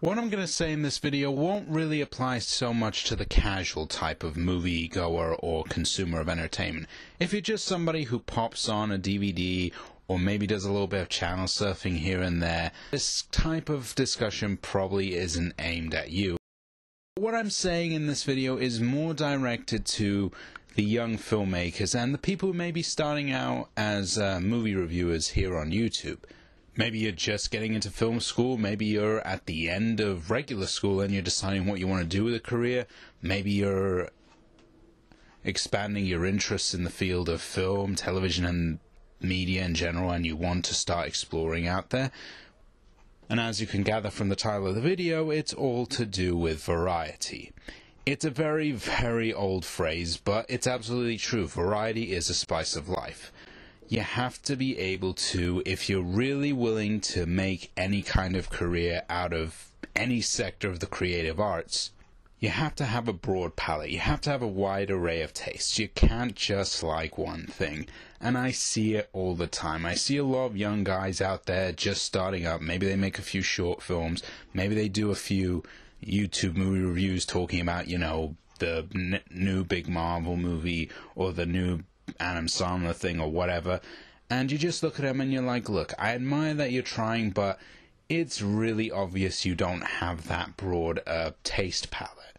What I'm going to say in this video won't really apply so much to the casual type of moviegoer or consumer of entertainment. If you're just somebody who pops on a DVD or maybe does a little bit of channel surfing here and there, this type of discussion probably isn't aimed at you. What I'm saying in this video is more directed to the young filmmakers and the people who may be starting out as movie reviewers here on YouTube. Maybe you're just getting into film school, maybe you're at the end of regular school and you're deciding what you want to do with a career, maybe you're expanding your interests in the field of film, television and media in general and you want to start exploring out there. And as you can gather from the title of the video, it's all to do with variety. It's a very, very old phrase, but it's absolutely true. Variety is a spice of life. You have to be able to, if you're really willing to make any kind of career out of any sector of the creative arts, you have to have a broad palette. You have to have a wide array of tastes. You can't just like one thing. And I see it all the time. I see a lot of young guys out there just starting up. Maybe they make a few short films. Maybe they do a few YouTube movie reviews talking about, you know, the new big Marvel movie or the new Adam Sandler thing or whatever, and you just look at them and you're like, look, I admire that you're trying, but it's really obvious you don't have that broad taste palette.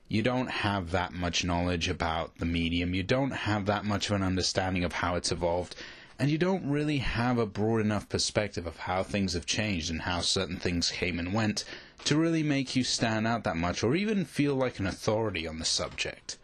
You don't have that much knowledge about the medium, you don't have that much of an understanding of how it's evolved, and you don't really have a broad enough perspective of how things have changed and how certain things came and went to really make you stand out that much or even feel like an authority on the subject.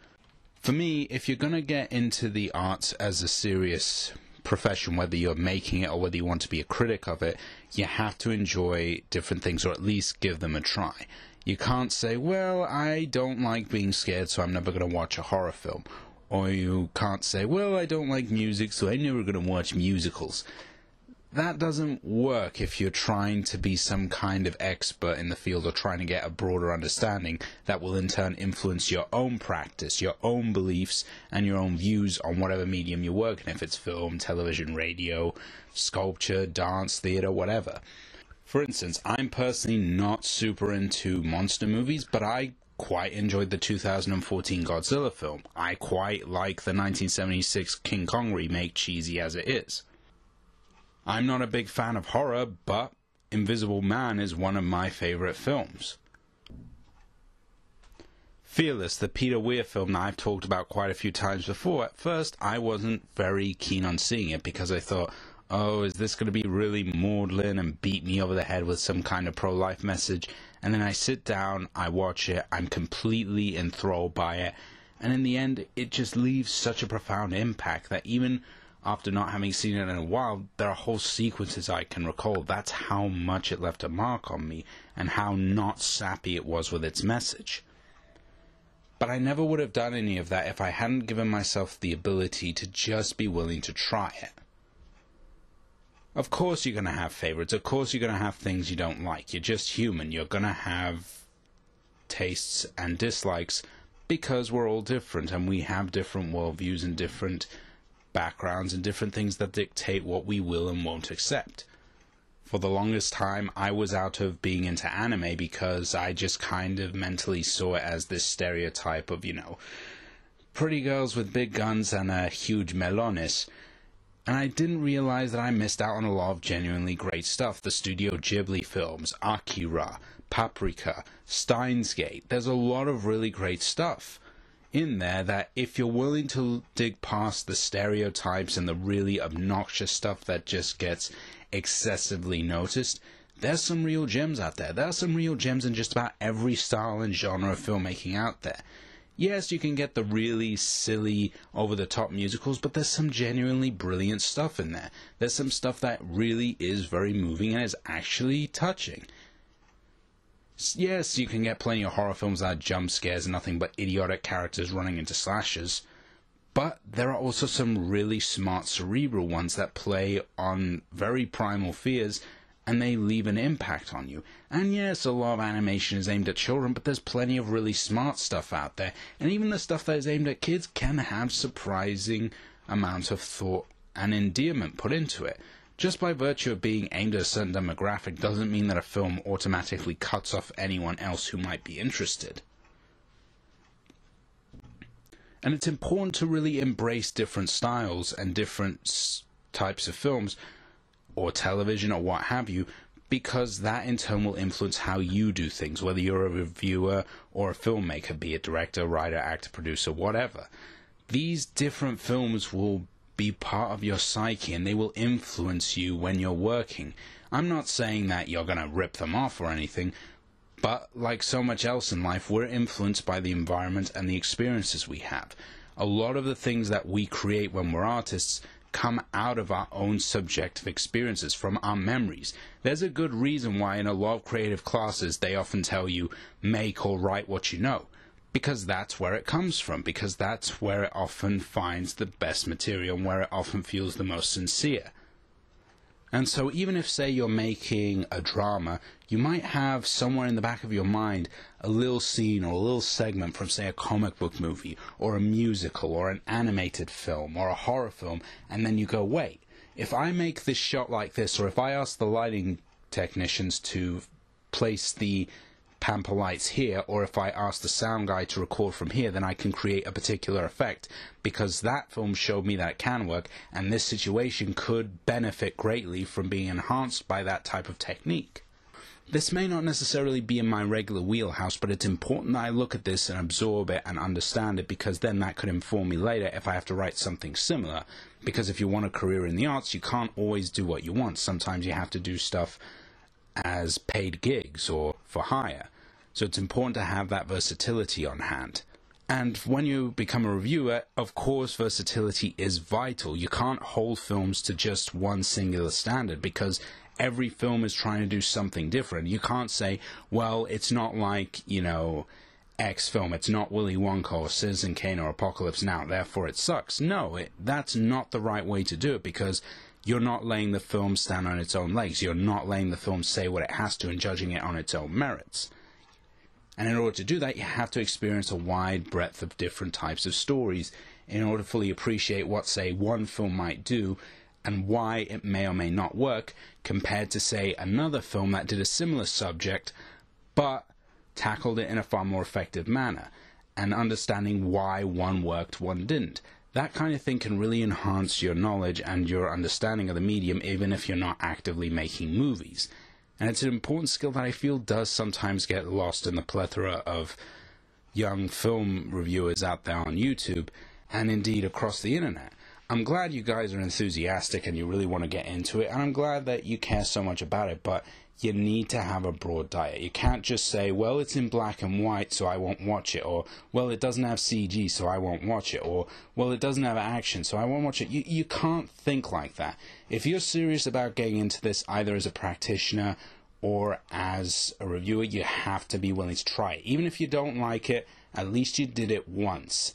For me, if you're going to get into the arts as a serious profession, whether you're making it or whether you want to be a critic of it, you have to enjoy different things or at least give them a try. You can't say, well, I don't like being scared, so I'm never going to watch a horror film. Or you can't say, well, I don't like music, so I'm never going to watch musicals. That doesn't work if you're trying to be some kind of expert in the field or trying to get a broader understanding that will in turn influence your own practice, your own beliefs, and your own views on whatever medium you work in, if it's film, television, radio, sculpture, dance, theater, whatever. For instance, I'm personally not super into monster movies, but I quite enjoyed the 2014 Godzilla film. I quite like the 1976 King Kong remake, cheesy as it is. I'm not a big fan of horror, but Invisible Man is one of my favorite films. Fearless, the Peter Weir film that I've talked about quite a few times before, at first I wasn't very keen on seeing it because I thought, oh, is this going to be really maudlin and beat me over the head with some kind of pro-life message? And then I sit down, I watch it, I'm completely enthralled by it, and in the end it just leaves such a profound impact that even after not having seen it in a while, there are whole sequences I can recall. That's how much it left a mark on me, and how not sappy it was with its message. But I never would have done any of that if I hadn't given myself the ability to just be willing to try it. Of course you're going to have favorites, of course you're going to have things you don't like. You're just human, you're going to have tastes and dislikes because we're all different, and we have different worldviews and different backgrounds and different things that dictate what we will and won't accept. For the longest time, I was out of being into anime because I just kind of mentally saw it as this stereotype of, you know, pretty girls with big guns and a huge melones. And I didn't realize that I missed out on a lot of genuinely great stuff. The Studio Ghibli films, Akira, Paprika, Steins Gate. There's a lot of really great stuff in there that if you're willing to dig past the stereotypes and the really obnoxious stuff that just gets excessively noticed, there's some real gems out there. There are some real gems in just about every style and genre of filmmaking out there. Yes, you can get the really silly, over-the-top musicals, but there's some genuinely brilliant stuff in there. There's some stuff that really is very moving and is actually touching. Yes, you can get plenty of horror films that are jump scares and nothing but idiotic characters running into slashes, but there are also some really smart cerebral ones that play on very primal fears and they leave an impact on you. And yes, a lot of animation is aimed at children, but there's plenty of really smart stuff out there, and even the stuff that is aimed at kids can have surprising amounts of thought and endearment put into it. Just by virtue of being aimed at a certain demographic doesn't mean that a film automatically cuts off anyone else who might be interested. And it's important to really embrace different styles and different types of films, or television, or what have you, because that in turn will influence how you do things, whether you're a reviewer or a filmmaker, be it director, writer, actor, producer, whatever. These different films will be part of your psyche, and they will influence you when you're working. I'm not saying that you're going to rip them off or anything, but like so much else in life, we're influenced by the environment and the experiences we have. A lot of the things that we create when we're artists come out of our own subjective experiences, from our memories. There's a good reason why in a lot of creative classes they often tell you, make or write what you know. Because that's where it comes from, because that's where it often finds the best material and where it often feels the most sincere. And so even if, say, you're making a drama, you might have somewhere in the back of your mind a little scene or a little segment from, say, a comic book movie or a musical or an animated film or a horror film, and then you go, wait, if I make this shot like this, or if I ask the lighting technicians to place the pamper lights here, or if I ask the sound guy to record from here, then I can create a particular effect, because that film showed me that it can work, and this situation could benefit greatly from being enhanced by that type of technique. This may not necessarily be in my regular wheelhouse, but it's important that I look at this and absorb it and understand it, because then that could inform me later if I have to write something similar. Because if you want a career in the arts, you can't always do what you want. Sometimes you have to do stuff as paid gigs or for hire. So it's important to have that versatility on hand. And when you become a reviewer, of course, versatility is vital. You can't hold films to just one singular standard, because every film is trying to do something different. You can't say, well, it's not like, X film. It's not Willy Wonka or Citizen Kane or Apocalypse Now, therefore it sucks. No, that's not the right way to do it, because you're not letting the film stand on its own legs. You're not letting the film say what it has to and judging it on its own merits. And in order to do that, you have to experience a wide breadth of different types of stories in order to fully appreciate what, say, one film might do and why it may or may not work, compared to, say, another film that did a similar subject but tackled it in a far more effective manner, and understanding why one worked, one didn't. That kind of thing can really enhance your knowledge and your understanding of the medium, even if you're not actively making movies. And it's an important skill that I feel does sometimes get lost in the plethora of young film reviewers out there on YouTube, and indeed across the internet. I'm glad you guys are enthusiastic and you really want to get into it, and I'm glad that you care so much about it, but you need to have a broad diet. You can't just say, well, it's in black and white, so I won't watch it, or, well, it doesn't have CG, so I won't watch it, or, well, it doesn't have action, so I won't watch it. You can't think like that. If you're serious about getting into this, either as a practitioner or as a reviewer, you have to be willing to try it. Even if you don't like it, at least you did it once.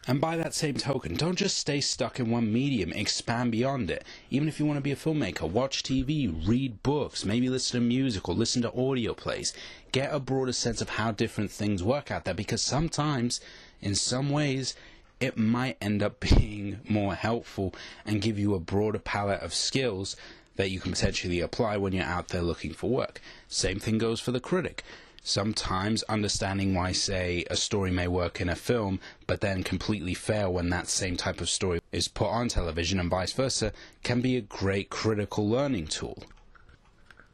And by that same token, don't just stay stuck in one medium, expand beyond it. Even if you want to be a filmmaker, watch TV, read books, maybe listen to music or listen to audio plays. Get a broader sense of how different things work out there, because sometimes, in some ways, it might end up being more helpful and give you a broader palette of skills that you can potentially apply when you're out there looking for work. Same thing goes for the critic. Sometimes understanding why, say, a story may work in a film, but then completely fail when that same type of story is put on television and vice versa, can be a great critical learning tool.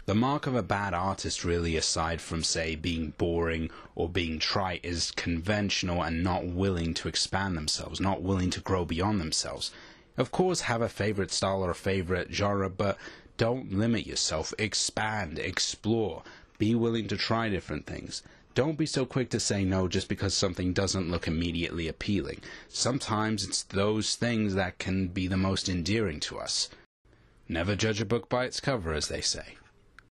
The mark of a bad artist, really, aside from, say, being boring or being trite, is conventional and not willing to expand themselves, not willing to grow beyond themselves. Of course, have a favorite style or a favorite genre, but don't limit yourself. Expand, explore. Be willing to try different things. Don't be so quick to say no just because something doesn't look immediately appealing. Sometimes it's those things that can be the most endearing to us. Never judge a book by its cover, as they say.